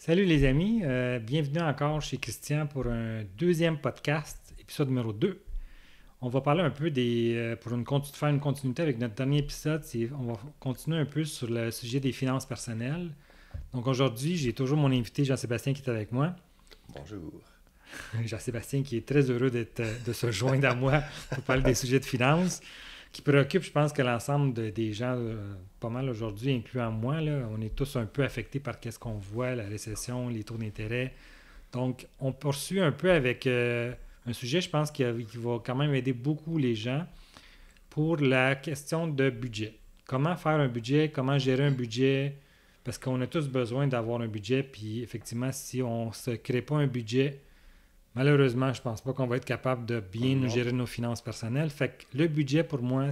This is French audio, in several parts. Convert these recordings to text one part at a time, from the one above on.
Salut les amis, bienvenue encore chez Christian pour un deuxième podcast, épisode numéro 2. On va parler un peu faire une continuité avec notre dernier épisode, on va continuer un peu sur le sujet des finances personnelles. Donc aujourd'hui, j'ai toujours mon invité Jean-Sébastien qui est avec moi. Bonjour. Jean-Sébastien qui est très heureux de se joindre à moi pour parler des sujets de finances, qui préoccupe, je pense, que l'ensemble des gens, pas mal aujourd'hui, incluant moi, là, on est tous un peu affectés par qu'est-ce qu'on voit, la récession, les taux d'intérêt. Donc, on poursuit un peu avec un sujet, je pense, qui va quand même aider beaucoup les gens pour la question de budget. Comment faire un budget, comment gérer un budget, parce qu'on a tous besoin d'avoir un budget, puis effectivement, si on ne se crée pas un budget, malheureusement, je pense pas qu'on va être capable de bien nous Non. gérer nos finances personnelles. Fait que le budget, pour moi,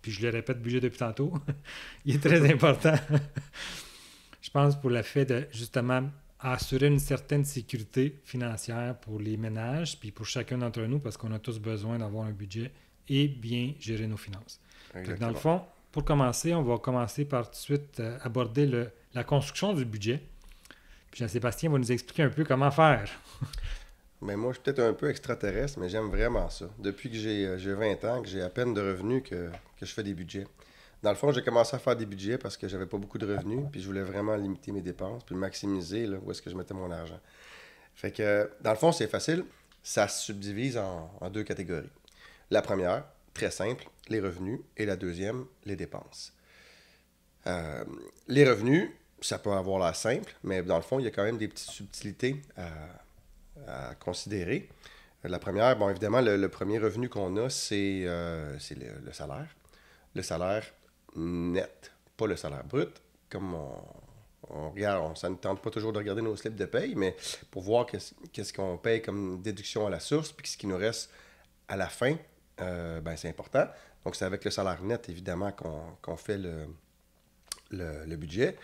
puis je le répète, budget depuis tantôt, il est très important. Je pense pour le fait de, justement, assurer une certaine sécurité financière pour les ménages, puis pour chacun d'entre nous, parce qu'on a tous besoin d'avoir un budget et bien gérer nos finances. Fait que dans le Exactement. fond, pour commencer, on va commencer par tout de suite aborder la construction du budget. Puis Jean-Sébastien va nous expliquer un peu comment faire. Mais moi, je suis peut-être un peu extraterrestre, mais j'aime vraiment ça. Depuis que j'ai 20 ans, que j'ai à peine de revenus, que je fais des budgets. Dans le fond, j'ai commencé à faire des budgets parce que j'avais pas beaucoup de revenus, puis je voulais vraiment limiter mes dépenses, puis maximiser là, où est-ce que je mettais mon argent. Fait que, dans le fond, c'est facile. Ça se subdivise en deux catégories. La première, très simple, les revenus, et la deuxième, les dépenses. Euh, les revenus, ça peut avoir l'air simple, mais dans le fond, il y a quand même des petites subtilités à considérer. La première, bon, évidemment, le premier revenu qu'on a, c'est le salaire. Le salaire net, pas le salaire brut. Comme on regarde, ça ne tente pas toujours de regarder nos slips de paye, mais pour voir qu'est-ce qu'on paye comme déduction à la source, puis ce qui nous reste à la fin, ben, c'est important. Donc, c'est avec le salaire net, évidemment, qu'on fait le budget.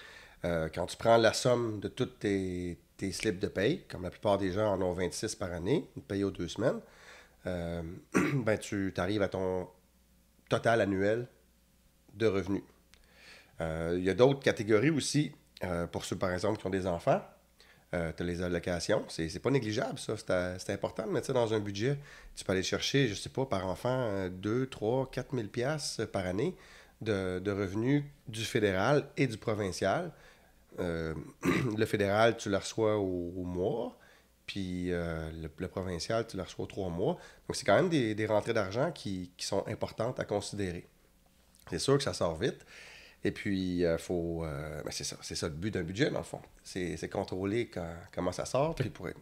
Quand tu prends la somme de tous tes slips de paye, comme la plupart des gens en ont 26 par année, une paye aux 2 semaines, euh, ben tu arrives à ton total annuel de revenus. Il y a d'autres catégories aussi, pour ceux par exemple qui ont des enfants. Tu as les allocations, c'est pas négligeable ça, c'est important de mettre ça dans un budget. Tu peux aller chercher, je sais pas, par enfant, 2, 3, 4 000 piastres par année de revenus du fédéral et du provincial. Euh, le fédéral, tu le reçois au mois, puis le provincial, tu le reçois aux 3 mois. Donc, c'est quand même des rentrées d'argent qui sont importantes à considérer. C'est sûr que ça sort vite. Et puis, ben, c'est ça le but d'un budget, dans le fond. C'est contrôler comment ça sort, puis pour être...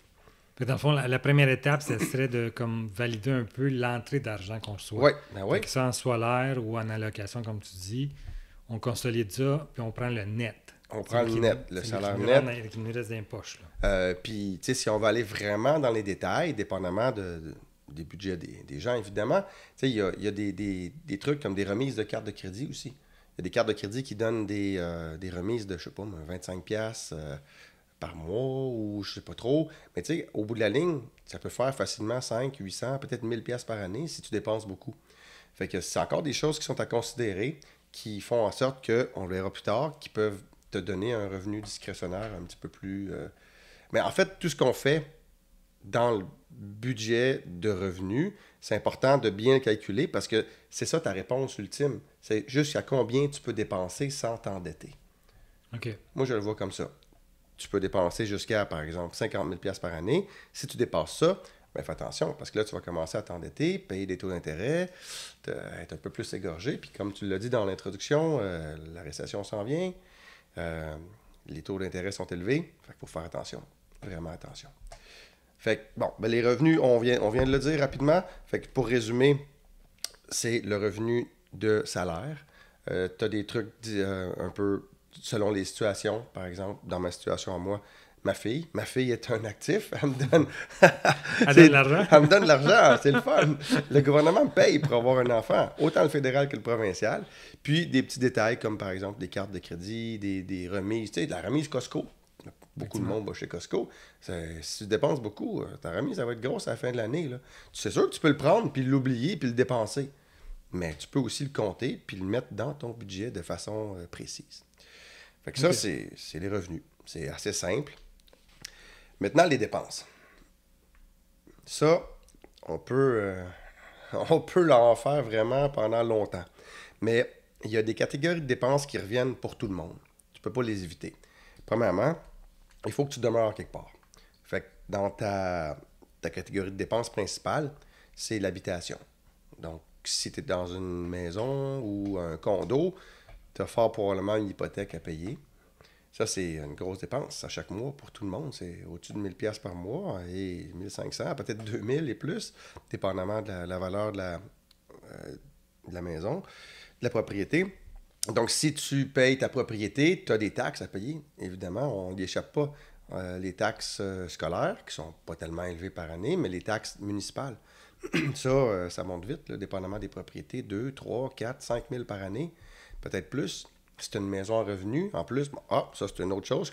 Fait que dans le fond, la première étape, ce serait de comme valider un peu l'entrée d'argent qu'on reçoit. Oui, ben Fait oui. que ça en solaire ou en allocation, comme tu dis, on consolide ça, puis on prend le net. On C'est prend lui le qui, net, le c'est lui salaire nous net. qui nous reste dans les poches. Là. Puis, tu sais, si on va aller vraiment dans les détails, dépendamment des budgets des gens, évidemment, tu sais, il y a des trucs comme des remises de cartes de crédit aussi. Il y a des cartes de crédit qui donnent des remises de, je sais pas, 25 piastres par mois ou je sais pas trop. Mais tu sais, au bout de la ligne, ça peut faire facilement 5, 800, peut-être 1000 piastres par année si tu dépenses beaucoup. Fait que c'est encore des choses qui sont à considérer, qui font en sorte qu'on le verra plus tard, qui peuvent te donner un revenu discrétionnaire un petit peu plus... Mais en fait, tout ce qu'on fait dans le budget de revenus, c'est important de bien le calculer parce que c'est ça ta réponse ultime. C'est jusqu'à combien tu peux dépenser sans t'endetter. OK. Moi, je le vois comme ça. Tu peux dépenser jusqu'à, par exemple, 50 000 piastres par année. Si tu dépasses ça, ben fais attention, parce que là, tu vas commencer à t'endetter, payer des taux d'intérêt, être un peu plus égorgé. Puis comme tu l'as dit dans l'introduction, la récession s'en vient, euh, les taux d'intérêt sont élevés, fait qu'il faut faire attention, vraiment attention. Fait que, bon, ben les revenus, on vient de le dire rapidement. Fait que pour résumer, c'est le revenu de salaire. Tu as des trucs un peu selon les situations. Par exemple, dans ma situation à moi, ma fille est un actif. Elle me donne, Elle donne de l'argent? elle me donne de l'argent, c'est le fun. Le gouvernement me paye pour avoir un enfant, autant le fédéral que le provincial. Puis des petits détails comme par exemple des cartes de crédit, des remises, tu sais, de la remise Costco. Beaucoup de monde va chez Costco. Si tu dépenses beaucoup, ta remise, ça va être grosse à la fin de l'année. Là. C'est sûr que tu peux le prendre, puis l'oublier, puis le dépenser. Mais tu peux aussi le compter, puis le mettre dans ton budget de façon précise. Fait que ça, OK. c'est les revenus. C'est assez simple. Maintenant, les dépenses. Ça, on peut, on peut en faire vraiment pendant longtemps. Mais il y a des catégories de dépenses qui reviennent pour tout le monde. Tu ne peux pas les éviter. Premièrement, il faut que tu demeures quelque part. Fait que dans ta catégorie de dépenses principale, c'est l'habitation. Donc, si tu es dans une maison ou un condo, tu as fort probablement une hypothèque à payer. Ça, c'est une grosse dépense à chaque mois pour tout le monde. C'est au-dessus de 1000$ par mois et 1500, peut-être 2000 et plus, dépendamment de la valeur de la maison, de la propriété. Donc, si tu payes ta propriété, tu as des taxes à payer. Évidemment, on n'y échappe pas. Les taxes scolaires, qui sont pas tellement élevées par année, mais les taxes municipales. Ça monte vite, là, dépendamment des propriétés. 2, 3, 4, 5 000 par année, peut-être plus. C'est une maison à revenu. En plus, ça, c'est une autre chose.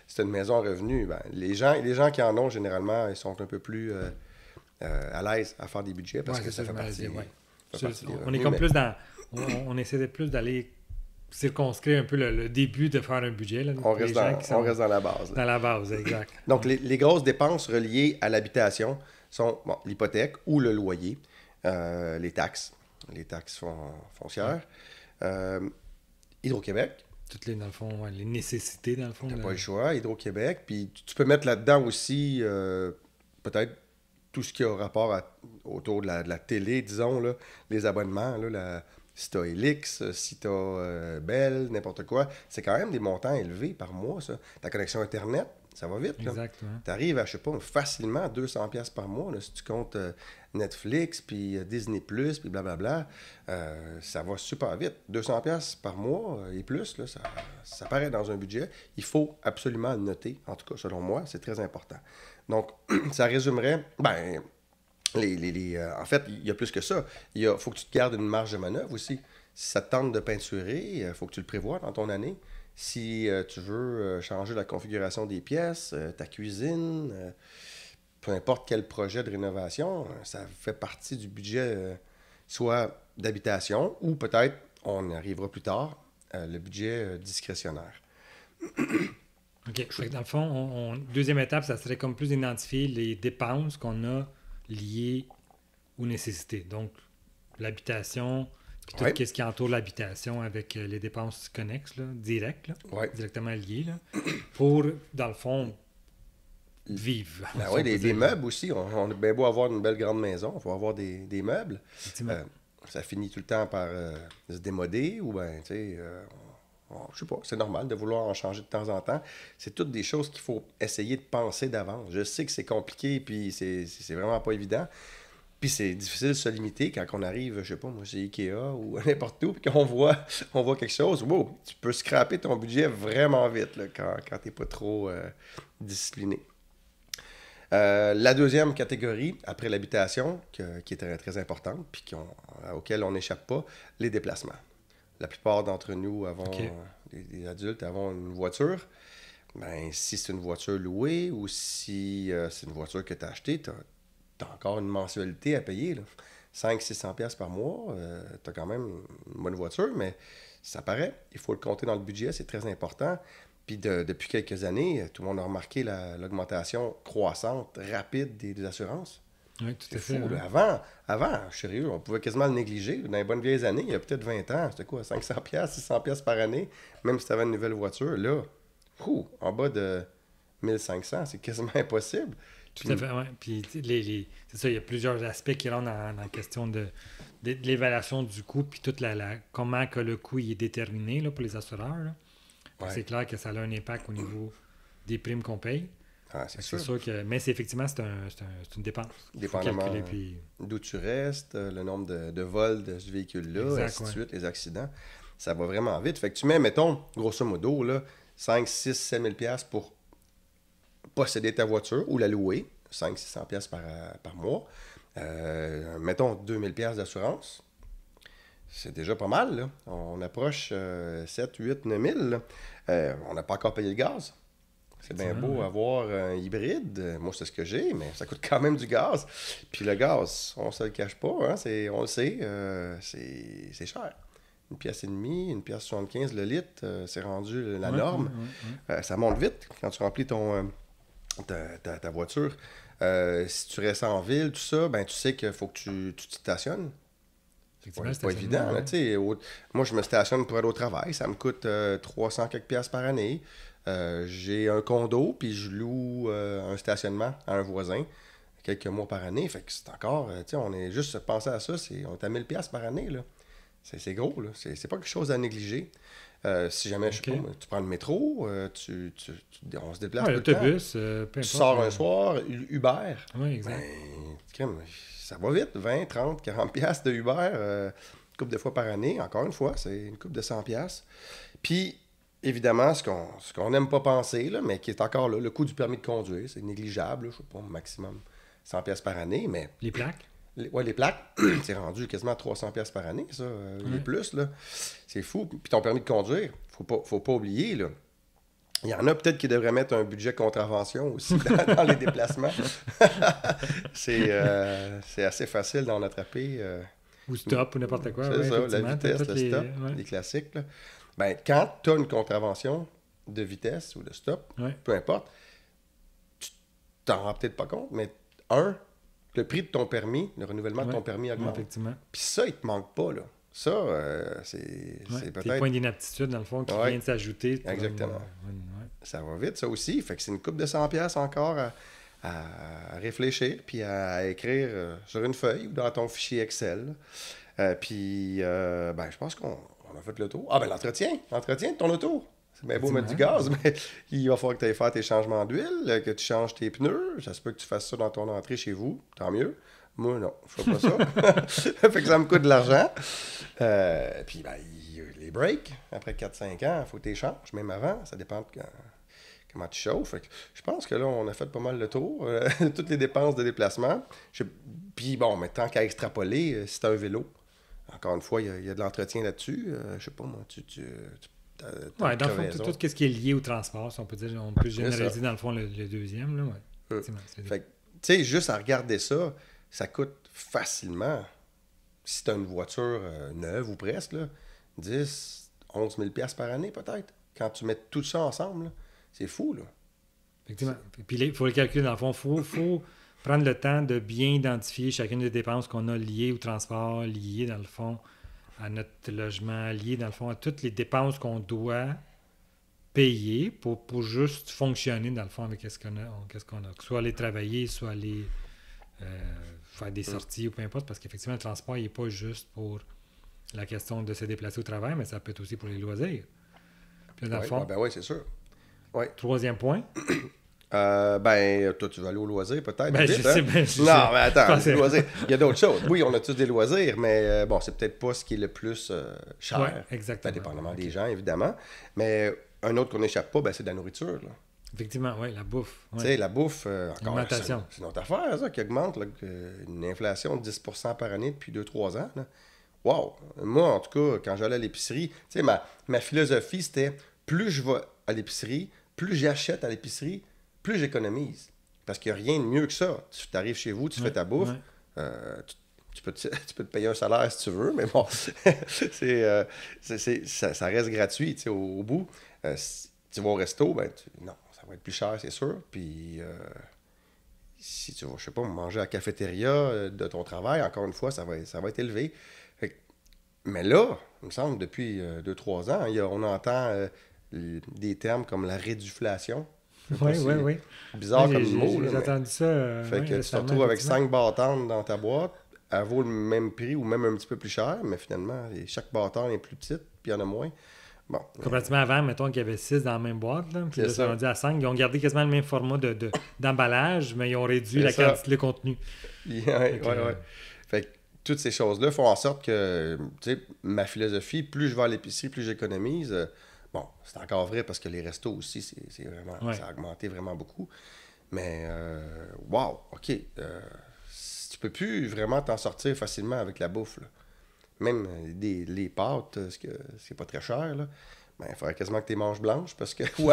C'est une maison à revenu. Ben, les gens qui en ont, généralement, ils sont un peu plus à l'aise à faire des budgets parce que ça fait partie, on est comme plus dans... On essaie de plus d'aller circonscrire un peu le début de faire un budget. Là, on reste dans la base. Dans la base, exact. Donc, les grosses dépenses reliées à l'habitation sont l'hypothèque ou le loyer, les taxes foncières, Hydro-Québec. Toutes les, dans le fond, les nécessités, dans le fond. T'as pas le choix, Hydro-Québec. Puis tu peux mettre là-dedans aussi, peut-être, tout ce qui a rapport autour de la télé, disons, là, les abonnements, là, si tu as Elix, si tu as Bell, n'importe quoi, c'est quand même des montants élevés par mois, ça. Ta connexion Internet, ça va vite. Exactement. Tu arrives à, je sais pas, facilement 200$ par mois, là, si tu comptes Netflix, puis Disney+, puis blablabla, ça va super vite. 200$ par mois et plus, là, ça paraît dans un budget. Il faut absolument le noter, en tout cas, selon moi, c'est très important. Donc, ça résumerait, en fait, il y a plus que ça. Il faut que tu te gardes une marge de manœuvre aussi. Si ça te tente de peinturer, il faut que tu le prévois dans ton année. Si tu veux changer la configuration des pièces, ta cuisine, peu importe quel projet de rénovation, ça fait partie du budget soit d'habitation ou peut-être, on arrivera plus tard, le budget discrétionnaire. OK. Dans le fond, deuxième étape, ça serait comme plus d'identifier les dépenses qu'on a liées aux nécessités. Donc, l'habitation, puis tout ce qui entoure l'habitation avec les dépenses connexes, là, directes, là, directement liées, là, pour, dans le fond, vivre. Ben les meubles aussi. On a bien beau avoir une belle grande maison, il faut avoir des meubles. Ça finit tout le temps par se démoder ou bien, tu sais... je sais pas, c'est normal de vouloir en changer de temps en temps. C'est toutes des choses qu'il faut essayer de penser d'avance. Je sais que c'est compliqué, puis c'est vraiment pas évident. Puis c'est difficile de se limiter quand on arrive, je sais pas, moi, chez Ikea ou n'importe où, puis qu'on voit quelque chose. Wow, tu peux scraper ton budget vraiment vite là, quand t'es pas trop discipliné. La deuxième catégorie, après l'habitation, qui est très, très importante, puis auquel on n'échappe pas, les déplacements. La plupart d'entre nous avons, des adultes, avons une voiture. Ben, si c'est une voiture louée ou si c'est une voiture que tu as achetée, tu as encore une mensualité à payer. Là. 500-600$ par mois, tu as quand même une bonne voiture, mais ça paraît. Il faut le compter dans le budget, c'est très important. Puis depuis quelques années, tout le monde a remarqué l'augmentation croissante, rapide des assurances. Oui, tout à fait. Avant, je suis sérieux, on pouvait quasiment le négliger. Dans les bonnes vieilles années, il y a peut-être 20 ans, c'était quoi, 500$, 600$ par année, même si tu avais une nouvelle voiture. Là, en bas de 1500$, c'est quasiment impossible. Tout à fait, oui. Puis c'est ça, il y a plusieurs aspects qui rentrent dans la question de l'évaluation du coût, puis comment que le coût est déterminé là, pour les assureurs. Là. C'est clair que ça a un impact au niveau des primes qu'on paye. C'est sûr que, mais effectivement, c'est une dépense. Dépendamment d'où tu restes, le nombre de vols de ce véhicule-là, ainsi de suite, les accidents, ça va vraiment vite. Fait que tu mets, mettons, grosso modo, là, 5, 6, 7 000$ pour posséder ta voiture ou la louer, 500-600$ par mois. Mettons 2000$ d'assurance. C'est déjà pas mal, là. On approche 7, 8, 9 000. On n'a pas encore payé le gaz. C'est bien beau avoir un hybride. Moi, c'est ce que j'ai, mais ça coûte quand même du gaz. Puis le gaz, on ne se le cache pas. Hein? On le sait, c'est cher. 1,5$, 1,75$ le litre, c'est rendu la norme. Ça monte vite quand tu remplis ta voiture. Si tu restes en ville, tout ça, ben tu sais qu'il faut que tu te stationnes. Effectivement, C'est pas évident. Là, moi, je me stationne pour aller au travail. Ça me coûte 300 quelques piastres par année. J'ai un condo, puis je loue un stationnement à un voisin quelques mois par année. Fait que c'est encore, on est juste pensé à ça, on est à 1000 piastres par année. Là. C'est gros, là. C'est pas quelque chose à négliger. Si jamais, je sais pas, tu prends le métro, on se déplace tout le temps. L'autobus, peu importe. Tu sors un soir, Uber. Oui, exact. Ça va vite, 20, 30, 40 piastres de Uber, une couple de fois par année. Encore une fois, c'est une couple de 100 piastres. Puis, évidemment, ce qu'on n'aime pas penser, là, mais qui est encore là, le coût du permis de conduire, c'est négligeable, là, je sais pas, maximum 100 piastres par année, mais... Les plaques? Les plaques, c'est rendu quasiment 300 piastres par année, ça, les plus, là. C'est fou. Puis ton permis de conduire, faut pas oublier, là. Il y en a peut-être qui devraient mettre un budget contravention aussi dans les déplacements. C'est assez facile d'en attraper. Ou stop, ou n'importe quoi. C'est ça, la vitesse, le stop, ouais. les classiques. Là. Ben, quand tu as une contravention de vitesse ou de stop, peu importe, tu t'en rends peut-être pas compte, mais le prix de ton permis, le renouvellement de ton permis augmente. Puis ça, il te manque pas, là. Ça, c'est peut-être... Tes points d'inaptitude, dans le fond, qui viennent de s'ajouter. Exactement. Ça va vite, ça aussi. Fait que c'est une coupe de 100 piastres encore à réfléchir, puis à écrire sur une feuille ou dans ton fichier Excel. Puis, je pense qu'on a fait le tour. Ah, ben l'entretien de ton auto. C'est bien beau mettre du gaz, mais il va falloir que tu ailles faire tes changements d'huile, que tu changes tes pneus. Ça se peut que tu fasses ça dans ton entrée chez vous, tant mieux. Moi, non, je fais pas ça. Fait que ça me coûte de l'argent. Puis, les breaks, après 4-5 ans, il faut que tu les changes, même avant. Ça dépend de comment tu chauffes. Fait que je pense que là, on a fait pas mal le tour. Toutes les dépenses de déplacement. Puis, mais tant qu'à extrapoler, si tu as un vélo, encore une fois, il y a de l'entretien là-dessus. Je sais pas, moi, dans le fond, tout ce qui est lié au transport, si on peut dire, on peut généraliser dans le fond le deuxième. Là, Fait que, tu sais, juste à regarder ça, ça coûte facilement, si tu as une voiture neuve ou presque, là, 10, 11 000 piastres par année peut-être. Quand tu mets tout ça ensemble, là, c'est fou. Là. Effectivement. Puis il faut le calculer dans le fond. Il faut prendre le temps de bien identifier chacune des dépenses qu'on a liées au transport, liées dans le fond à notre logement, liées dans le fond à toutes les dépenses qu'on doit payer pour juste fonctionner dans le fond avec ce qu'on a. Soit aller travailler, soit aller faire des sorties ou peu importe, parce qu'effectivement le transport il n'est pas juste pour la question de se déplacer au travail, mais ça peut être aussi pour les loisirs. Puis dans le fond, oui, c'est sûr. Ouais. Troisième point. Toi, tu vas aller au loisir, peut-être. Non, mais attends, les loisirs. Il y a d'autres choses. Oui, on a tous des loisirs, mais c'est peut-être pas ce qui est le plus cher. Oui, exactement. Dépendamment des gens, évidemment. Mais un autre qu'on n'échappe pas, c'est de la nourriture. Là. Effectivement, oui, la bouffe. Tu sais, la bouffe, encore c'est une autre affaire, ça, qui augmente. Là, une inflation de 10% par année depuis 2-3 ans. Là. Wow! Moi, en tout cas, quand j'allais à l'épicerie, tu sais, ma philosophie, c'était plus je vais à l'épicerie, plus j'achète à l'épicerie, plus j'économise. Parce qu'il n'y a rien de mieux que ça. Tu arrives chez vous, tu fais ta bouffe, tu peux te payer un salaire si tu veux, mais bon, ça reste gratuit, tu sais, au bout. Si tu vas au resto, non, ça va être plus cher, c'est sûr. Puis, si tu vas, je sais pas, manger à la cafétéria de ton travail, encore une fois, ça va être élevé. Mais là, il me semble, depuis 2-3 ans, on entend des termes comme la réduflation. Oui. Bizarre comme mot. J'ai entendu ça. Fait que tu te retrouves avec 5 bâtons dans ta boîte. Elle vaut le même prix ou même un petit peu plus cher, mais finalement, chaque bâton est plus petite, puis il y en a moins. Bon. Complètement avant, mettons qu'il y avait 6 dans la même boîte. Là, puis là, ça rendu à 5. Ils ont gardé quasiment le même format d'emballage, mais ils ont réduit la quantité, le contenu. Oui. Fait que toutes ces choses-là font en sorte que, tu sais, ma philosophie, plus je vais à l'épicerie, plus j'économise. C'est encore vrai parce que les restos aussi, c'est vraiment, ça a augmenté vraiment beaucoup. Mais, wow, OK. Tu peux plus vraiment t'en sortir facilement avec la bouffe. Là. Même les pâtes, c'est pas très cher, là. Il faudrait quasiment que tu les manges blanches parce que. Ou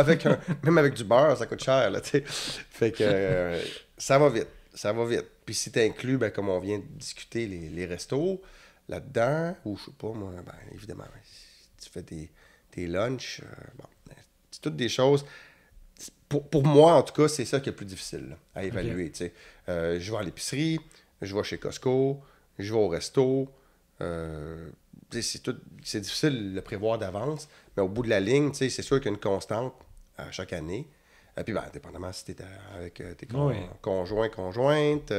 même avec du beurre, ça coûte cher, là, tu sais. Fait que ça va vite. Ça va vite. Puis si tu inclus, comme on vient de discuter, les restos là-dedans, ou je sais pas, moi, évidemment, tu fais tes lunchs, c'est toutes des choses. pour moi, en tout cas, c'est ça qui est le plus difficile là, à évaluer. Okay. Je vais à l'épicerie, je vais chez Costco, je vais au resto. C'est difficile de le prévoir d'avance, mais au bout de la ligne, c'est sûr qu'il y a une constante à chaque année. Et puis, dépendamment si tu es avec tes conjoints, conjointes,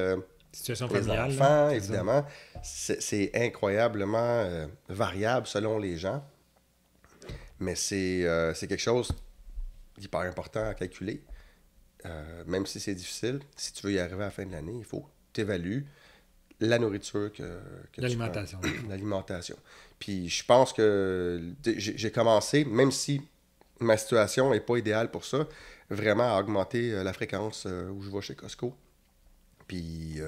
situation les familiale, enfants, là, évidemment. C'est incroyablement variable selon les gens. Mais c'est quelque chose d'hyper important à calculer. Même si c'est difficile, si tu veux y arriver à la fin de l'année, il faut que tu évalues la nourriture que l'alimentation. tu prends. L'alimentation. Puis je pense que j'ai commencé, même si ma situation n'est pas idéale pour ça, vraiment à augmenter la fréquence où je vais chez Costco. Puis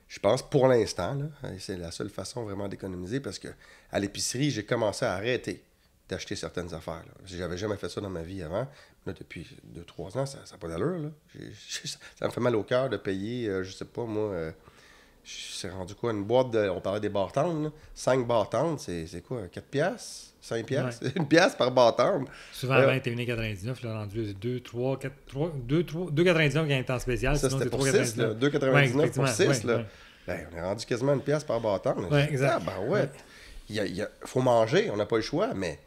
je pense pour l'instant, là, c'est la seule façon vraiment d'économiser parce que à l'épicerie, j'ai commencé à arrêter d'acheter certaines affaires. J'avais jamais fait ça dans ma vie avant. Là, depuis 2-3 ans, ça n'a pas d'allure. Là. Ça me fait mal au cœur de payer, je sais pas, moi, je suis rendu quoi, une boîte de, on parlait des bartendes, 5 bartendes, c'est quoi, 4 piastres? 5 piastres? Ouais. 1 piastre par bartende. Souvent, avant, il était 1,99, là, rendu 2, 3, 4, 3, 2,99 quand il est en spécial. Ça, c'était pour 6, 2,99 pour 6, là. Ouais. Ben, on est rendu quasiment 1 piastre par bartende. Ouais, exact. Ouais. Il faut manger, on n'a pas le choix, mais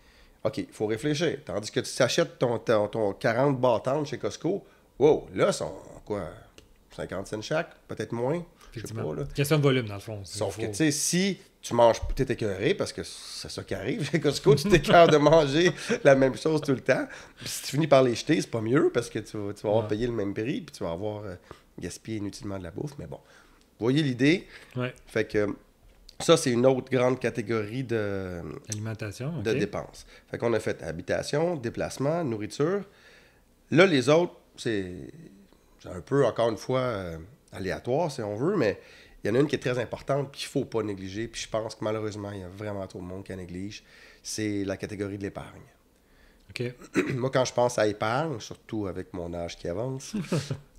OK, il faut réfléchir. Tandis que tu t'achètes ton 40 bartendes chez Costco, wow, là, sont quoi, 50 cents chaque, peut-être moins. Je sais pas, là. Question de volume, dans le fond. Sauf que, tu sais, si tu manges, tu es écœuré, parce que c'est ça qui arrive chez Costco, tu t'écœures de manger la même chose tout le temps. Puis si tu finis par les jeter, c'est pas mieux, parce que tu vas avoir payé le même prix, puis tu vas avoir gaspillé inutilement de la bouffe. Mais bon, vous voyez l'idée? Ouais. Fait que ça, c'est une autre grande catégorie de dépenses. Fait qu'on a fait habitation, déplacement, nourriture. Là, les autres, c'est un peu, encore une fois, aléatoire, si on veut, mais il y en a une qui est très importante qu'il ne faut pas négliger, puis je pense que malheureusement, il y a vraiment trop de monde qui la néglige, c'est la catégorie de l'épargne. Okay. Moi, quand je pense à épargne, surtout avec mon âge qui avance,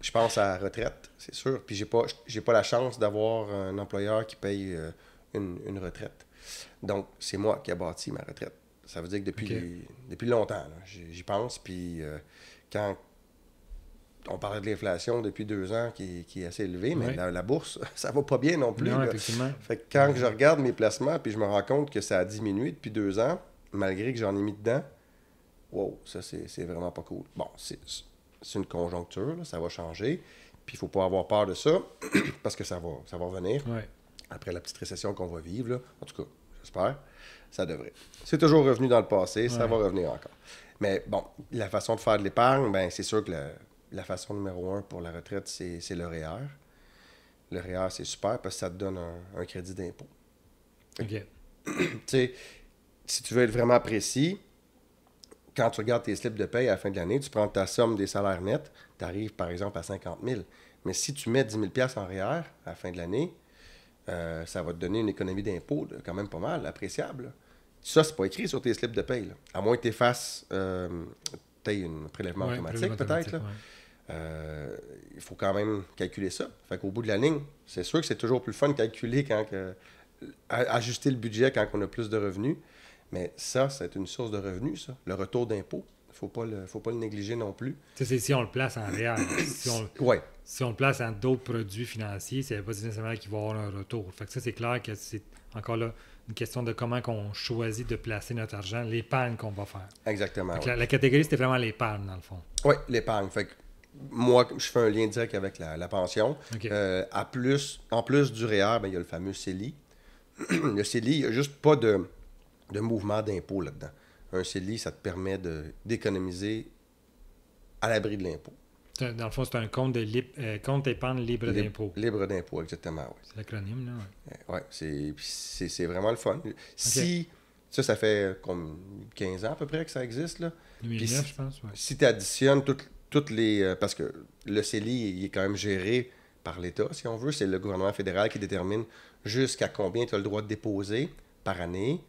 je pense à la retraite, c'est sûr. Puis j'ai pas la chance d'avoir un employeur qui paye une retraite. Donc, c'est moi qui ai bâti ma retraite. Ça veut dire que depuis longtemps, là, j'y pense. Puis quand on parlait de l'inflation depuis 2 ans qui est assez élevée, mais la bourse, ça va pas bien non plus. Non, effectivement. Fait que quand je regarde mes placements, puis je me rends compte que ça a diminué depuis 2 ans, malgré que j'en ai mis dedans, wow, ça c'est vraiment pas cool. Bon, c'est une conjoncture, là, ça va changer. Puis il faut pas avoir peur de ça, parce que ça va revenir. Ouais. Après la petite récession qu'on va vivre, là. En tout cas, j'espère, ça devrait. C'est toujours revenu dans le passé, ça va revenir encore. Mais bon, la façon de faire de l'épargne, ben c'est sûr que la façon numéro 1 pour la retraite, c'est le REER. Le REER, c'est super parce que ça te donne un crédit d'impôt. OK. Tu sais, si tu veux être vraiment précis, quand tu regardes tes slips de paye à la fin de l'année, tu prends ta somme des salaires nets, tu arrives par exemple à 50 000. Mais si tu mets 10 000 $ en REER à la fin de l'année, ça va te donner une économie d'impôt quand même pas mal, appréciable. Là. Ça, c'est pas écrit sur tes slips de paye. Là. À moins que tu effaces un prélèvement automatique, peut-être. Il faut quand même calculer ça. Fait qu'au bout de la ligne, c'est sûr que c'est toujours plus fun de calculer ajuster le budget quand on a plus de revenus. Mais ça, c'est une source de revenus, ça. Le retour d'impôt. Faut pas le négliger non plus. C'est si on le place en réel. Si on le place en d'autres produits financiers, c'est pas nécessairement qu'il va y avoir un retour. Fait que ça, c'est clair que c'est encore là une question de comment on choisit de placer notre argent, l'épargne qu'on va faire. Exactement. Fait que la catégorie, c'était vraiment l'épargne, dans le fond. Oui, l'épargne. Fait que moi, je fais un lien direct avec la pension. Okay. En plus du REER, il y a le fameux CELI. Le CELI, il n'y a juste pas de mouvement d'impôt là-dedans. Un CELI, ça te permet d'économiser à l'abri de l'impôt. Dans le fond, c'est un compte d'épargne libre d'impôt. Libre d'impôt, exactement, oui. C'est l'acronyme, là. Oui, c'est vraiment le fun. Okay. Si, ça fait comme 15 ans à peu près que ça existe, là. 2009, je pense, oui. Si tu additionnes toutes les... parce que le CELI, il est quand même géré par l'État, si on veut. C'est le gouvernement fédéral qui détermine jusqu'à combien tu as le droit de déposer par année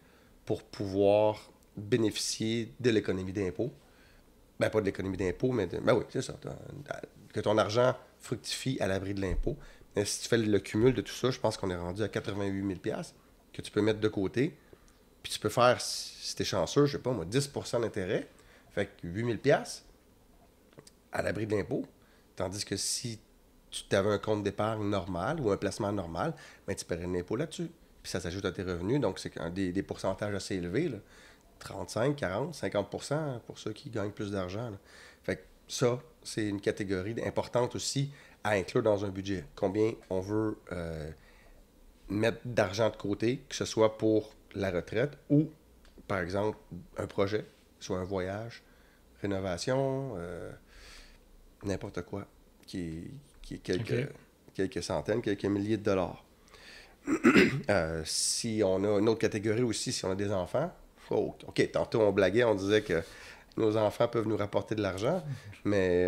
pour pouvoir bénéficier de l'économie d'impôt. Ben, pas de l'économie d'impôt, mais oui, c'est ça. Que ton argent fructifie à l'abri de l'impôt. Mais si tu fais le cumul de tout ça, je pense qu'on est rendu à 88 000 $ que tu peux mettre de côté. Puis tu peux faire, si tu es chanceux, je sais pas moi, 10 % d'intérêt. Fait que 8 000 $. à l'abri de l'impôt. Tandis que si tu avais un compte d'épargne normal ou un placement normal, ben, tu paierais de l'impôt là-dessus. Puis ça s'ajoute à tes revenus, donc c'est des pourcentages assez élevés, là. 35, 40, 50 pour ceux qui gagnent plus d'argent, là. Fait que ça, c'est une catégorie importante aussi à inclure dans un budget. Combien on veut mettre d'argent de côté, que ce soit pour la retraite ou, par exemple, un projet, soit un voyage, rénovation, n'importe quoi, qui est quelques centaines, quelques milliers de dollars. Si on a une autre catégorie aussi, si on a des enfants, OK, tantôt on blaguait, on disait que nos enfants peuvent nous rapporter de l'argent, mais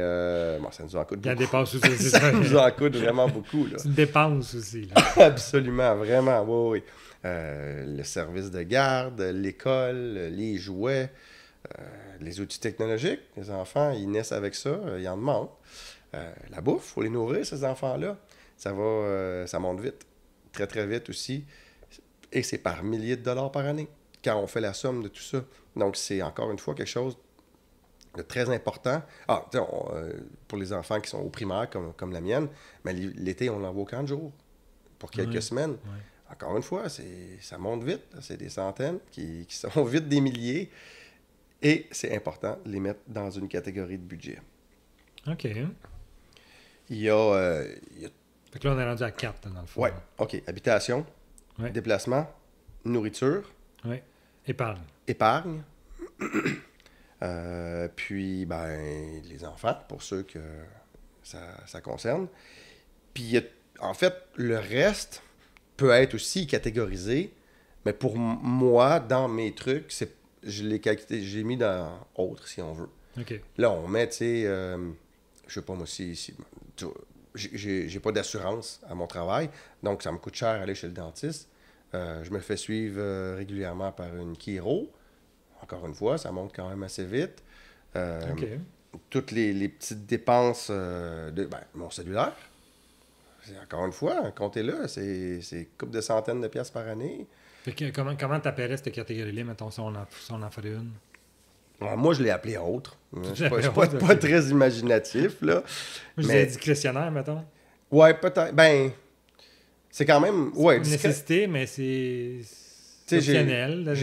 bon, ça nous en coûte beaucoup. Il y a des dépenses aussi. Ça nous en coûte vraiment beaucoup, là. C'est une dépense aussi, là. Absolument, vraiment, oui. Le service de garde, l'école, les jouets, les outils technologiques. Les enfants, ils naissent avec ça, ils en demandent. La bouffe, il faut les nourrir, ces enfants-là. Ça monte vite, très, très vite aussi. Et c'est par milliers de dollars par année, quand on fait la somme de tout ça. Donc, c'est encore une fois quelque chose de très important. Pour les enfants qui sont au primaire, comme la mienne, mais l'été, on l'envoie au camp de jour, pour quelques semaines. Ouais. Encore une fois, ça monte vite. C'est des centaines qui sont vite des milliers. Et c'est important de les mettre dans une catégorie de budget. OK. Il y a... Fait que là, on est rendu à 4, dans le fond. Oui. OK. Habitation, déplacement, nourriture. Oui. Épargne. Épargne. Puis, les enfants, pour ceux que ça concerne. Puis, en fait, le reste peut être aussi catégorisé, mais pour moi, dans mes trucs, j'ai mis dans autre, si on veut. Okay. Là, on met, tu sais, je sais pas, moi, si j'ai pas d'assurance à mon travail, donc ça me coûte cher aller chez le dentiste. Je me fais suivre régulièrement par une chiro. Encore une fois, ça monte quand même assez vite. Toutes les petites dépenses mon cellulaire, encore une fois, comptez-là, c'est une couple de centaines de piastres par année. Fait que, comment tu appellerais cette catégorie-là, mettons, si on en ferait une? Alors, moi, je l'ai appelé autre. Je suis pas très imaginatif, là. Moi, je disais discrétionnaire, mettons. Ouais, peut-être. Ben, c'est quand même... C'est une nécessité, mais c'est optionnel.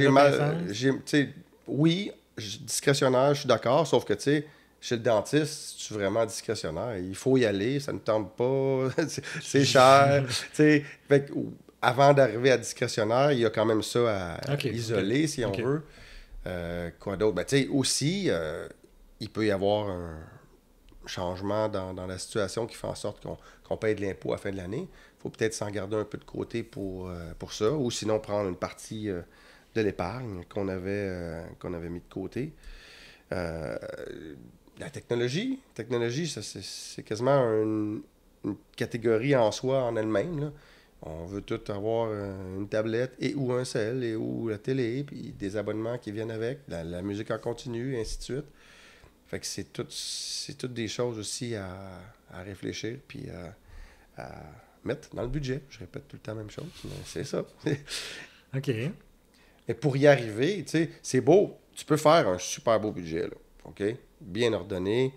Oui, discrétionnaire, je suis d'accord, sauf que, tu sais, chez le dentiste, je suis vraiment discrétionnaire. Il faut y aller, ça ne tente pas, c'est cher. Fait que, avant d'arriver à discrétionnaire, il y a quand même ça à isoler, si on veut. Quoi d'autre? Tu sais, aussi, il peut y avoir un changement dans la situation qui fait en sorte qu'on paye de l'impôt à la fin de l'année. Il faut peut-être s'en garder un peu de côté pour ça, ou sinon prendre une partie de l'épargne qu'on avait mis de côté. La technologie, ça, c'est quasiment une catégorie en soi, en elle-même, là. On veut tout avoir une tablette et ou un cell et ou la télé, puis des abonnements qui viennent avec, la musique en continu, et ainsi de suite. Fait que c'est toutes des choses aussi à réfléchir, puis à mettre dans le budget. Je répète tout le temps la même chose, mais c'est ça. OK. Mais pour y arriver, tu sais, c'est beau. Tu peux faire un super beau budget, là, OK? Bien ordonné.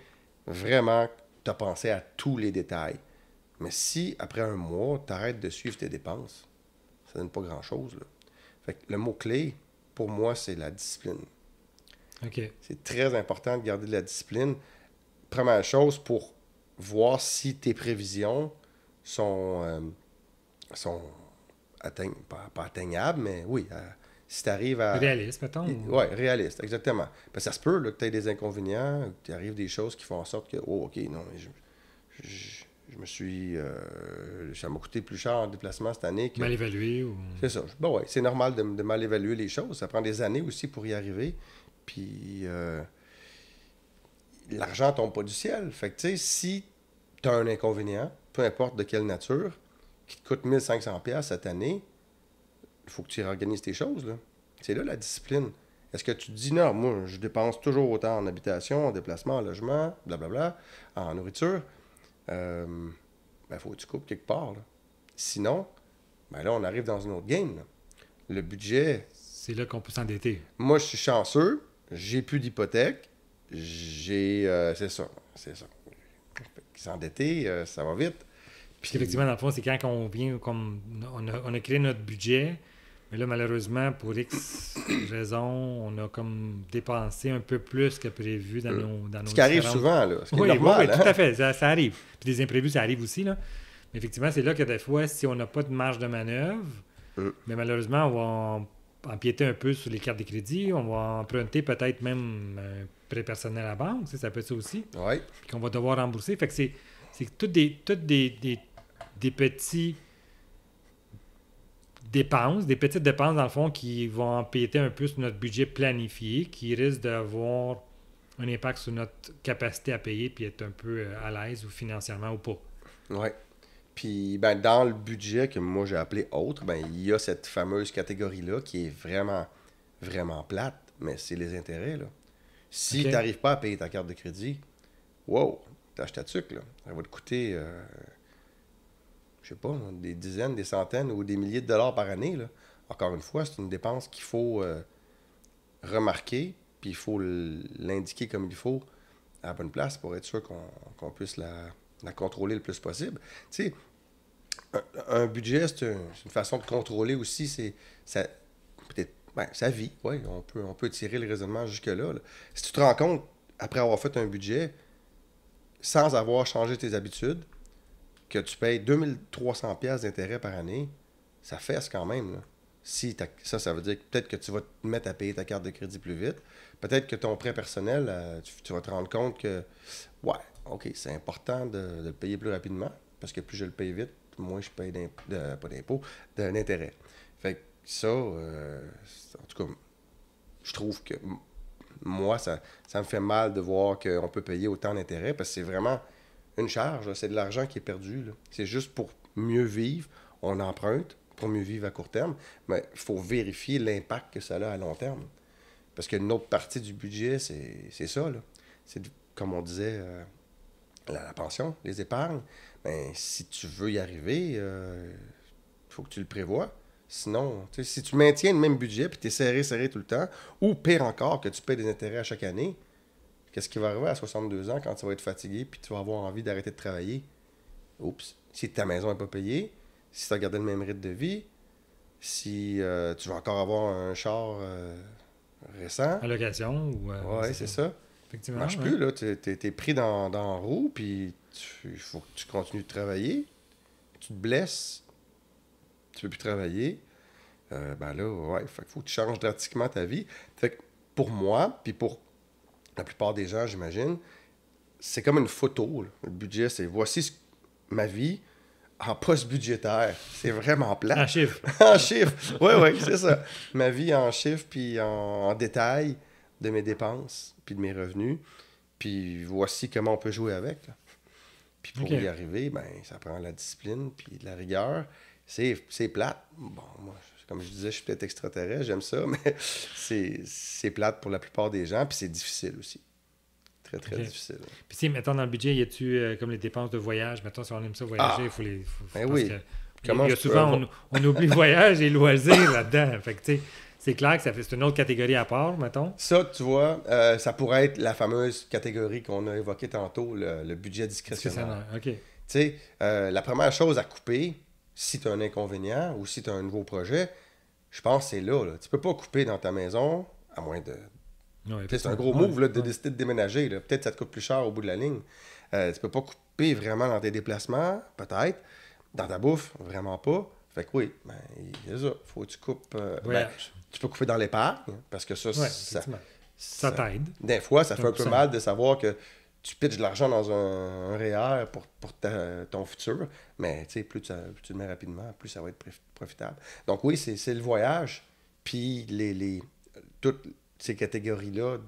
Vraiment, tu as pensé à tous les détails. Mais si, après un mois, tu arrêtes de suivre tes dépenses, ça donne pas grand-chose, là. Fait que le mot-clé, pour moi, c'est la discipline. OK. C'est très important de garder de la discipline. Première chose, pour voir si tes prévisions sont pas atteignables, mais oui, si tu arrives à... Réaliste, mettons? Oui, réaliste, exactement. Parce que ça se peut là, que tu aies des inconvénients, que tu arrives des choses qui font en sorte que, OK, non, je me suis... ça m'a coûté plus cher en déplacement cette année. Mal évalué ou... C'est ça. Ouais, c'est normal de mal évaluer les choses. Ça prend des années aussi pour y arriver. Puis, l'argent tombe pas du ciel. Fait que, tu sais, si tu as un inconvénient, peu importe de quelle nature, qui te coûte 1500$ cette année, il faut que tu réorganises tes choses, là. C'est là la discipline. Est-ce que tu te dis, non, moi, je dépense toujours autant en habitation, en déplacement, en logement, blablabla, en nourriture? Faut que tu coupes quelque part, là. Sinon, là, on arrive dans une autre game, là. Le budget... C'est là qu'on peut s'endetter. Moi, je suis chanceux, j'ai plus d'hypothèque, c'est ça. S'endetter, ça va vite. Puis effectivement, dans le fond, c'est quand on vient, comme on a créé notre budget, mais là, malheureusement, pour X raisons, on a comme dépensé un peu plus que prévu dans nos Ce qui arrive différentes... souvent, là. Ce qui est Oui, normal, oui, tout à fait, ça arrive. Puis des imprévus, ça arrive aussi, là. Mais effectivement, c'est là que des fois, si on n'a pas de marge de manœuvre, mais malheureusement, on va empiéter un peu sur les cartes de crédit, on va emprunter peut-être même un prêt personnel à la banque, ça peut être ça aussi, Oui. puis qu'on va devoir rembourser. Fait que c'est toutes des petits dépenses, des petites dépenses dans le fond qui vont empiéter un peu sur notre budget planifié, qui risquent d'avoir un impact sur notre capacité à payer puis être un peu à l'aise ou financièrement ou pas. Oui. Puis, dans le budget que moi j'ai appelé autre, il y a cette fameuse catégorie-là qui est vraiment, vraiment plate, mais c'est les intérêts, là. Si tu n'arrives pas à payer ta carte de crédit, wow, tâche ta tuque, là. Ça va te coûter, je sais pas, des dizaines, des centaines ou des milliers de dollars par année, là. Encore une fois, c'est une dépense qu'il faut remarquer, puis il faut l'indiquer comme il faut à la bonne place pour être sûr qu'on puisse la contrôler le plus possible. Tu sais, un budget, c'est une façon de contrôler aussi peut-être sa vie. Oui, on peut tirer le raisonnement jusque-là, là. Si tu te rends compte, après avoir fait un budget, sans avoir changé tes habitudes, que tu payes 2300 pièces d'intérêt par année, ça fesse quand même, là. Ça veut dire que peut-être que tu vas te mettre à payer ta carte de crédit plus vite. Peut-être que ton prêt personnel, tu vas te rendre compte que, ouais, OK, c'est important de le payer plus rapidement, parce que plus je le paye vite, moins je paye pas d'impôt, d'intérêt. Fait que ça, en tout cas, je trouve que moi, ça me fait mal de voir qu'on peut payer autant d'intérêt, parce que c'est vraiment une charge, là. C'est de l'argent qui est perdu, là. C'est juste pour mieux vivre, on emprunte pour mieux vivre à court terme, mais il faut vérifier l'impact que ça a à long terme. Parce qu'une autre partie du budget, c'est ça, là. C'est, comme on disait, la pension, les épargnes. Ben, si tu veux y arriver, il faut que tu le prévois. Sinon, si tu maintiens le même budget puis tu es serré tout le temps, ou pire encore, que tu payes des intérêts à chaque année, qu'est-ce qui va arriver à 62 ans quand tu vas être fatigué puis tu vas avoir envie d'arrêter de travailler? Oups! Si ta maison n'est pas payée, si tu as gardé le même rythme de vie, si tu vas encore avoir un char récent. En location ou... Oui, c'est ça. Effectivement. Ça marche plus, là. Tu es pris dans la roue, puis il faut que tu continues de travailler. Tu te blesses, tu peux plus travailler. Là, ouais, il faut que tu changes drastiquement ta vie. Fait que pour moi, puis pour la plupart des gens, j'imagine, c'est comme une photo, là. Le budget, c'est voici ma vie en post-budgétaire. C'est vraiment plat. En chiffres. En chiffres. Oui, c'est ça. Ma vie en chiffres, puis en détail de mes dépenses, puis de mes revenus. Puis voici comment on peut jouer avec, là. Puis pour y arriver, ça prend la discipline, puis de la rigueur. C'est plate. Bon, moi, comme je disais, je suis peut-être extraterrestre, j'aime ça, mais c'est plate pour la plupart des gens, puis c'est difficile aussi. Très, très difficile. Puis si, mettons, dans le budget, y a-tu comme les dépenses de voyage? Mettons, si on aime ça voyager, il faut les... oui. Il y a souvent, on oublie voyage et loisirs là-dedans. Fait que, tu sais, c'est clair que c'est une autre catégorie à part, mettons. Ça, tu vois, ça pourrait être la fameuse catégorie qu'on a évoquée tantôt, le budget discrétionnaire. OK. Tu sais, la première chose à couper, si tu as un inconvénient ou si tu as un nouveau projet, je pense que c'est là. Tu peux pas couper dans ta maison, à moins de... Ouais, c'est un gros move là, de décider de déménager. Là. Peut-être que ça te coûte plus cher au bout de la ligne. Tu peux pas couper vraiment dans tes déplacements, peut-être. Dans ta bouffe, vraiment pas. Fait que oui, c'est ça. Faut que tu coupes... tu peux couper dans l'épargne, parce que ça, ça t'aide. Des fois, ça fait un peu mal de savoir que tu pitches de l'argent dans un REER pour ton futur. Mais plus tu le mets rapidement, plus ça va être profitable. Donc oui, c'est le voyage. Puis toutes ces catégories-là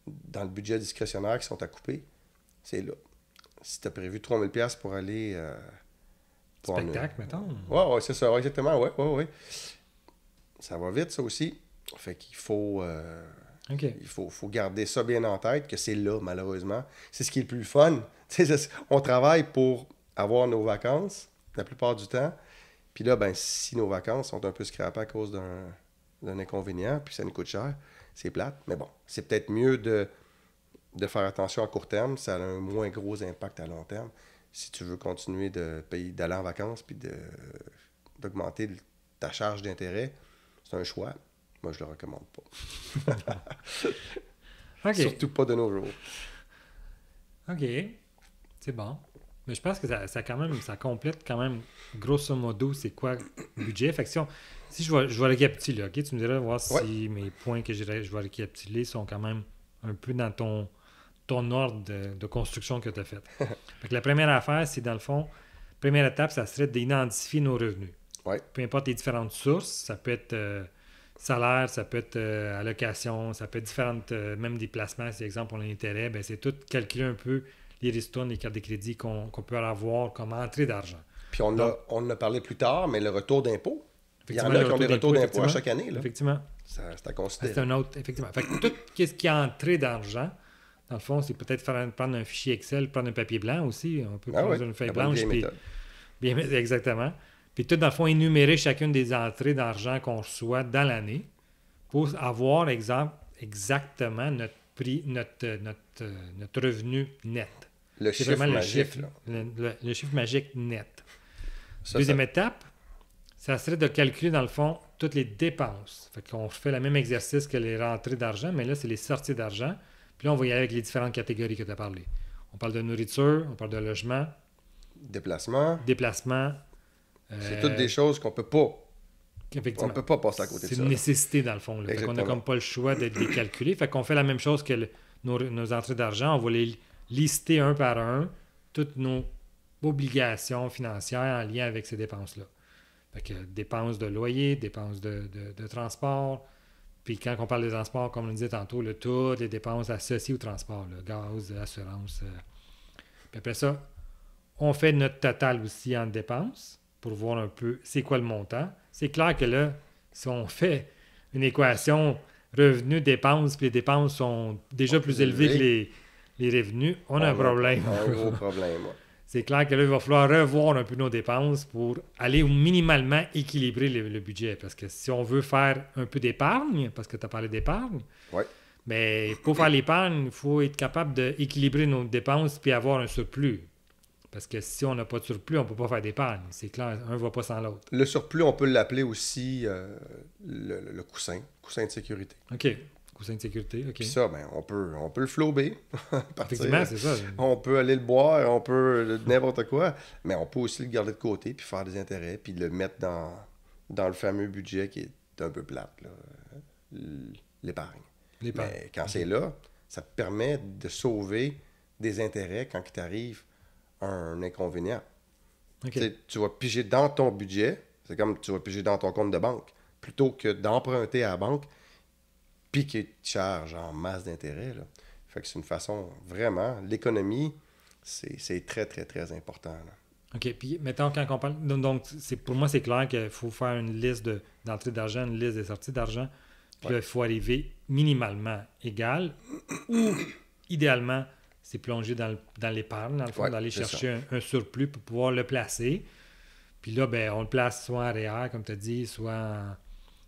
dans le budget discrétionnaire qui sont à couper, c'est là. Si tu as prévu 3000 $, pour aller... spectacle, mettons. Oui, c'est ça, exactement. Oui. Ça va vite, ça aussi. Fait qu'il faut... Il faut garder ça bien en tête, que c'est là, malheureusement. C'est ce qui est le plus fun. On travaille pour avoir nos vacances, la plupart du temps. Puis là, si nos vacances sont un peu scrapées à cause d'un inconvénient, puis ça nous coûte cher, c'est plate. Mais bon, c'est peut-être mieux de faire attention à court terme, ça a un moins gros impact à long terme. Si tu veux continuer d'aller en vacances puis d'augmenter ta charge d'intérêt, c'est un choix. Moi, je le recommande pas. OK. Surtout pas de nos jours. OK. C'est bon. Mais je pense que ça complète quand même, grosso modo, c'est quoi le budget. Fait que si je vais récapituler, OK? Tu me diras voir si mes points que je vais récapituler sont quand même un peu dans ton ordre de construction que tu as fait. Fait que la première affaire, c'est dans le fond, première étape, ça serait d'identifier nos revenus. Ouais. Peu importe les différentes sources, ça peut être salaire, ça peut être allocation, ça peut être différentes, même des placements, si exemple on a un intérêt, ben c'est tout calculer un peu les ristournes, les cartes de crédit qu'on peut avoir comme entrée d'argent. Puis on en a parlé plus tard, mais le retour d'impôt, il y en Effectivement, a qui ont des retours d'impôt à chaque année. Là. Effectivement. C'est à C'est considérer. un autre, effectivement. Fait que tout ce qui est entrée d'argent, dans le fond, c'est peut-être prendre un fichier Excel, prendre un papier blanc aussi. On peut prendre une feuille blanche. Bien, exactement. Puis tout, dans le fond, énumérer chacune des entrées d'argent qu'on reçoit dans l'année pour avoir, exactement notre prix, notre revenu net. Le C'est chiffre vraiment magique. le chiffre magique net. Ça, Deuxième étape, ça serait de calculer, dans le fond, toutes les dépenses. Fait qu'on fait le même exercice que les rentrées d'argent, mais là, c'est les sorties d'argent. Puis là, on va y aller avec les différentes catégories que tu as parlé. On parle de nourriture, on parle de logement, déplacement. C'est toutes des choses qu'on peut pas. On ne peut pas passer à côté de ça. C'est une nécessité, dans le fond. Là. Fait qu'on n'a comme pas le choix de les calculer. Fait qu'on fait la même chose que nos entrées d'argent. On va les lister un par un, toutes nos obligations financières en lien avec ces dépenses-là. Fait que dépenses de loyer, dépenses de transport. Puis quand on parle de transport, comme on le disait tantôt, toutes les dépenses associées au transport, le gaz, l'assurance. Puis après ça, on fait notre total aussi en dépenses pour voir un peu c'est quoi le montant. C'est clair que là, si on fait une équation revenus-dépenses, puis les dépenses sont déjà plus élevées que les revenus, on a un problème. Un gros problème, ouais. C'est clair que là, il va falloir revoir un peu nos dépenses pour aller minimalement équilibrer le budget. Parce que si on veut faire un peu d'épargne, parce que tu as parlé d'épargne, mais pour faire l'épargne, il faut être capable d'équilibrer nos dépenses puis avoir un surplus. Parce que si on n'a pas de surplus, on ne peut pas faire d'épargne. C'est clair, un ne va pas sans l'autre. Le surplus, on peut l'appeler aussi le coussin de sécurité. OK. Coussin de sécurité, OK. Puis ça, ben, on peut le flober. Effectivement, c'est ça. On peut aller le boire, on peut n'importe quoi, mais on peut aussi le garder de côté, puis faire des intérêts, puis le mettre dans le fameux budget qui est un peu plate, là, l'épargne. Mais quand c'est là, ça te permet de sauver des intérêts quand il t'arrive un inconvénient. Okay. Tu vas piger dans ton budget, c'est comme tu vas piger dans ton compte de banque, plutôt que d'emprunter à la banque, puis qu'ils te chargent en masse d'intérêts. Fait que c'est une façon, vraiment, l'économie, c'est très, très, très important. Là. OK. Puis, mettons, quand on parle... Donc, pour moi, c'est clair qu'il faut faire une liste d'entrées d'argent, une liste de sorties d'argent. Puis là, il faut arriver minimalement égal ou, idéalement, c'est plonger dans l'épargne, dans le fond, d'aller chercher un surplus pour pouvoir le placer. Puis là, ben, on le place soit en REER, comme tu as dit, soit en...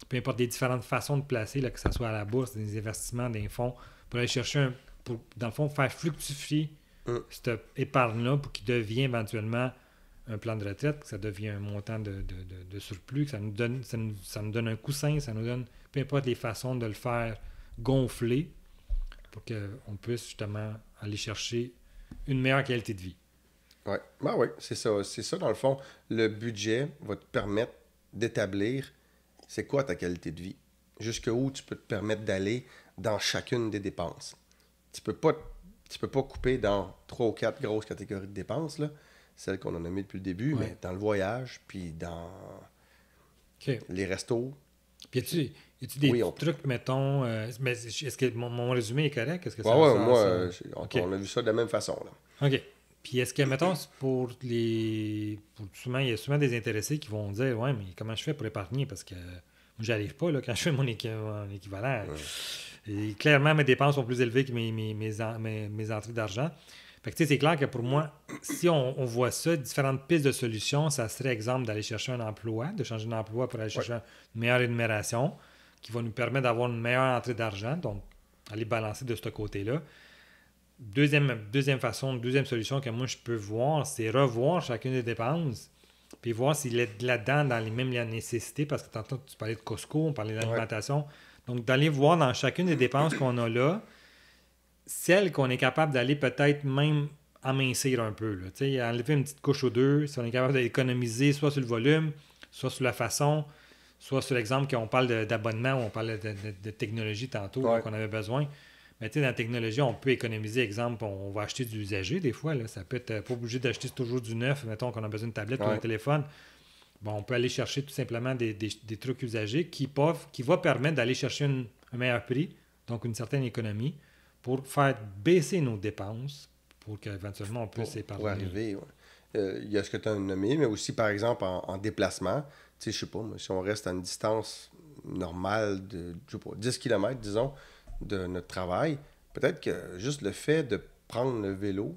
Peu importe les différentes façons de placer, là, que ce soit à la bourse, des investissements, des fonds, pour aller chercher, pour, dans le fond, faire fructifier cette épargne-là pour qu'il devienne éventuellement un plan de retraite, que ça devienne un montant de surplus, que ça nous donne un coussin, ça nous donne, peu importe les façons de le faire gonfler pour qu'on puisse justement aller chercher une meilleure qualité de vie. Oui, ben oui, c'est ça. C'est ça, dans le fond. Le budget va te permettre d'établir c'est quoi ta qualité de vie? Jusqu'où tu peux te permettre d'aller dans chacune des dépenses. Tu peux pas couper dans 3 ou 4 grosses catégories de dépenses, là, celles qu'on a nommées depuis le début, mais dans le voyage, puis dans les restos. Puis y a-tu des trucs, mettons... mais est-ce que mon résumé est correct? Est-ce que on a vu ça de la même façon. Là. OK. Puis est-ce que, mettons, souvent, il y a souvent des intéressés qui vont dire « Ouais, mais comment je fais pour épargner? Parce que moi, j'arrive pas là, quand je fais mon équivalent. Et clairement, mes dépenses sont plus élevées que mes entrées d'argent. » Fait que, tu sais, c'est clair que pour moi, si on voit ça, différentes pistes de solutions, ça serait, exemple, d'aller chercher un emploi, de changer d'emploi pour aller chercher une meilleure rémunération qui va nous permettre d'avoir une meilleure entrée d'argent, donc aller balancer de ce côté-là. deuxième solution que moi je peux voir, c'est revoir chacune des dépenses, puis voir s'il est là-dedans dans la nécessité, parce que tantôt tu parlais de Costco, on parlait d'alimentation. Donc, d'aller voir dans chacune des dépenses qu'on a là, celles qu'on est capable d'aller peut-être même amincir un peu. Là. Enlever une petite couche ou deux, si on est capable d'économiser soit sur le volume, soit sur la façon, soit sur l'exemple qu'on parle d'abonnement, ou on parle de technologie tantôt qu'on avait besoin. Mais dans la technologie, on peut économiser. Exemple, on va acheter du usager des fois. Là. Ça peut être pas obligé d'acheter toujours du neuf. Mettons qu'on a besoin de tablette ou un téléphone. Bon, on peut aller chercher tout simplement des trucs usagés qui vont permettre d'aller chercher un meilleur prix, donc une certaine économie, pour faire baisser nos dépenses, pour qu'éventuellement on puisse épargner. Pour arriver, il y a ce que tu as nommé, mais aussi, par exemple, en déplacement. Tu sais, je sais pas, si on reste à une distance normale de, je sais pas, 10 km, disons, de notre travail, peut-être que juste le fait de prendre le vélo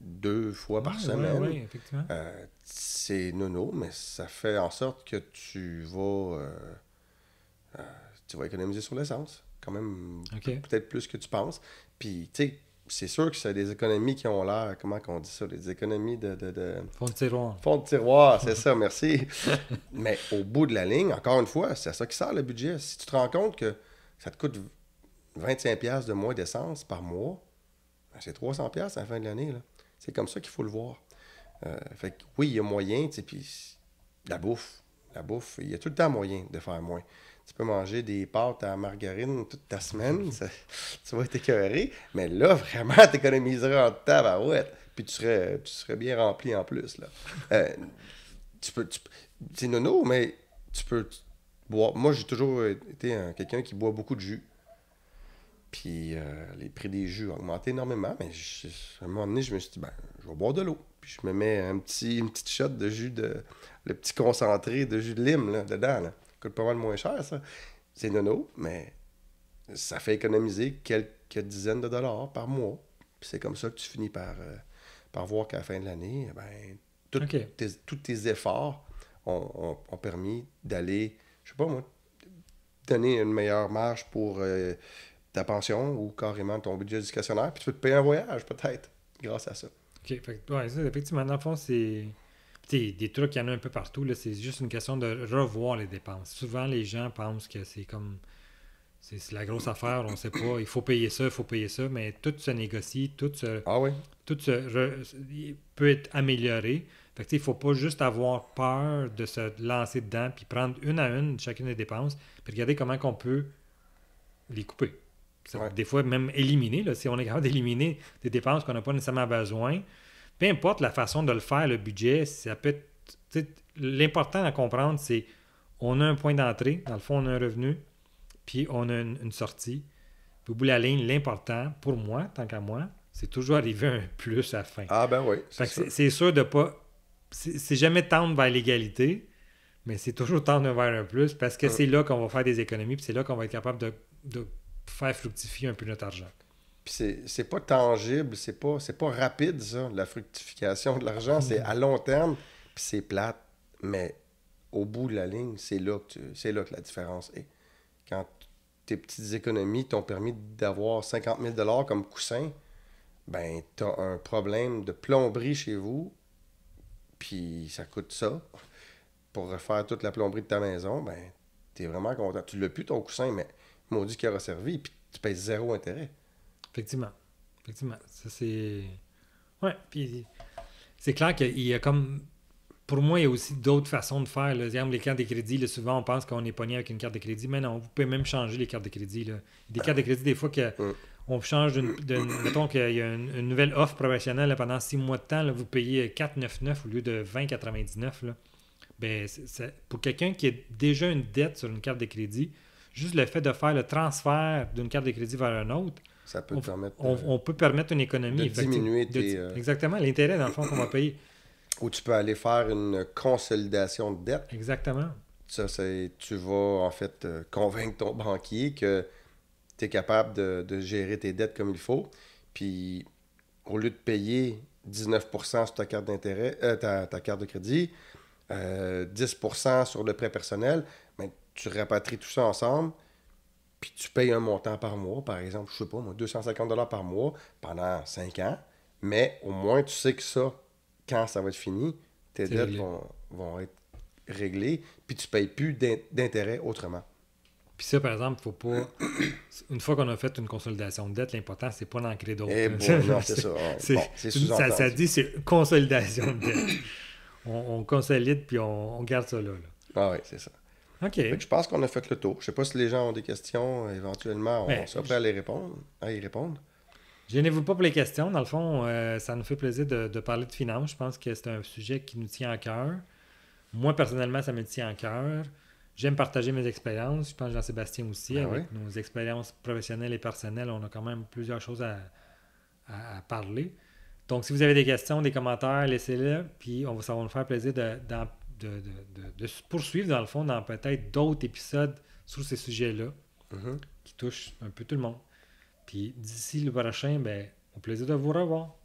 2 fois par semaine, effectivement. C'est nono, mais ça fait en sorte que tu vas économiser sur l'essence, quand même, peut-être plus que tu penses. Puis, tu sais, c'est sûr que c'est des économies qui ont l'air, comment on dit ça, des économies de... Fond de tiroir. Fond de tiroir, c'est ça, merci. Mais au bout de la ligne, encore une fois, c'est à ça qui sert le budget. Si tu te rends compte que ça te coûte 25$ de moins d'essence par mois, ben c'est 300$ à la fin de l'année. Là. C'est comme ça qu'il faut le voir. Fait que oui, il y a moyen, tu sais, puis la bouffe, il y a tout le temps moyen de faire moins. Tu peux manger des pâtes à margarine toute ta semaine, tu vas être écœuré, mais là, vraiment, tu économiserais en tabarouette, puis tu serais bien rempli en plus. Là. C'est nono, mais tu peux boire. Moi, j'ai toujours été quelqu'un qui boit beaucoup de jus. Puis les prix des jus ont augmenté énormément, mais à un moment donné, je me suis dit, je vais boire de l'eau. Puis je me mets une petite shot de jus le petit concentré de jus de lime là, dedans. Là. Ça coûte pas mal moins cher, ça. C'est nono, mais ça fait économiser quelques dizaines de dollars par mois. Puis c'est comme ça que tu finis par voir qu'à la fin de l'année, tous tes efforts ont permis d'aller, je sais pas moi, donner une meilleure marge pour ta pension ou carrément ton budget éducationnaire, puis tu peux te payer un voyage peut-être grâce à ça. OK. Ça, effectivement, dans le fond, c'est... des trucs, il y en a un peu partout. Là, c'est juste une question de revoir les dépenses. Souvent, les gens pensent que c'est comme... C'est la grosse affaire, on ne sait pas. Il faut payer ça, mais tout se négocie, tout peut être amélioré. Fait que, il ne faut pas juste avoir peur de se lancer dedans puis prendre une à une chacune des dépenses puis regarder comment on peut les couper. Des fois, même éliminer. Là, si on est capable d'éliminer des dépenses qu'on n'a pas nécessairement besoin, peu importe la façon de le faire, le budget, ça peut être... L'important à comprendre, c'est on a un point d'entrée, dans le fond, on a un revenu, puis on a une sortie. Puis au bout de la ligne, l'important, pour moi, tant qu'à moi, c'est toujours arriver à un plus à la fin. Ah ben oui, c'est sûr de pas... C'est jamais tendre vers l'égalité, mais c'est toujours tendre vers un plus, parce que c'est là qu'on va faire des économies, puis c'est là qu'on va être capable de faire fructifier un peu notre argent. Puis c'est pas tangible, c'est pas rapide, ça, la fructification de l'argent. C'est à long terme, puis c'est plate. Mais au bout de la ligne, c'est là que la différence est. Quand tes petites économies t'ont permis d'avoir 50 000 $ comme coussin, ben t'as un problème de plomberie chez vous, puis ça coûte ça. Pour refaire toute la plomberie de ta maison, ben t'es vraiment content. Tu l'as plus ton coussin, mais maudit qu'il aura servi, puis tu payes 0 intérêt. Effectivement. Ça, c'est... Ouais, puis c'est clair qu'il y a comme... Pour moi, il y a aussi d'autres façons de faire. Là. Exemple, les cartes de crédit, là, souvent, on pense qu'on est pogné avec une carte de crédit, mais non, vous pouvez même changer les cartes de crédit. Là. Des cartes de crédit, des fois, on change mettons qu'il y a une nouvelle offre professionnelle là, pendant 6 mois de temps, là, vous payez 4,99 au lieu de 20,99. Là. Ben, pour quelqu'un qui a déjà une dette sur une carte de crédit, juste le fait de faire le transfert d'une carte de crédit vers une autre, ça peut permettre on peut permettre une économie. De diminuer exactement, l'intérêt, dans le fond, qu'on va payer. Ou tu peux aller faire une consolidation de dette. Exactement. Ça, tu vas, en fait, convaincre ton banquier que tu es capable de gérer tes dettes comme il faut. Puis, au lieu de payer 19% sur ta carte d'intérêt, ta carte de crédit, 10% sur le prêt personnel, ben, tu rapatries tout ça ensemble, puis tu payes un montant par mois, par exemple, je sais pas, moi, 250 $ par mois pendant 5 ans, mais au moins tu sais que ça, quand ça va être fini, tes C'est dettes réglé. vont être réglées, puis tu payes plus d'intérêt autrement. Puis ça, par exemple, faut pas. Une fois qu'on a fait une consolidation de dette, l'important, c'est pas d'en créer d'autres. Eh bon, non, c'est ça. Ouais. C'est- Bon, c'est ça sous-entendu. dit c'est consolidation de dette. On consolide puis on garde ça là. Ah oui, c'est ça. OK. Fait que je pense qu'on a fait le tour. Je sais pas si les gens ont des questions, éventuellement, on Ben, sera prêt à les répondre, à y répondre. gênez-vous pas pour les questions. Dans le fond, ça nous fait plaisir de parler de finances. Je pense que c'est un sujet qui nous tient à cœur. Moi, personnellement, ça me tient à cœur. J'aime partager mes expériences. Je pense que Jean-Sébastien aussi. Ben Avec oui. nos expériences professionnelles et personnelles, on a quand même plusieurs choses à parler. Donc, si vous avez des questions, des commentaires, laissez-les. Puis, ça va nous faire plaisir de se poursuivre, dans le fond, dans peut-être d'autres épisodes sur ces sujets-là Mhm. qui touchent un peu tout le monde. Puis, d'ici le prochain, ben, au plaisir de vous revoir.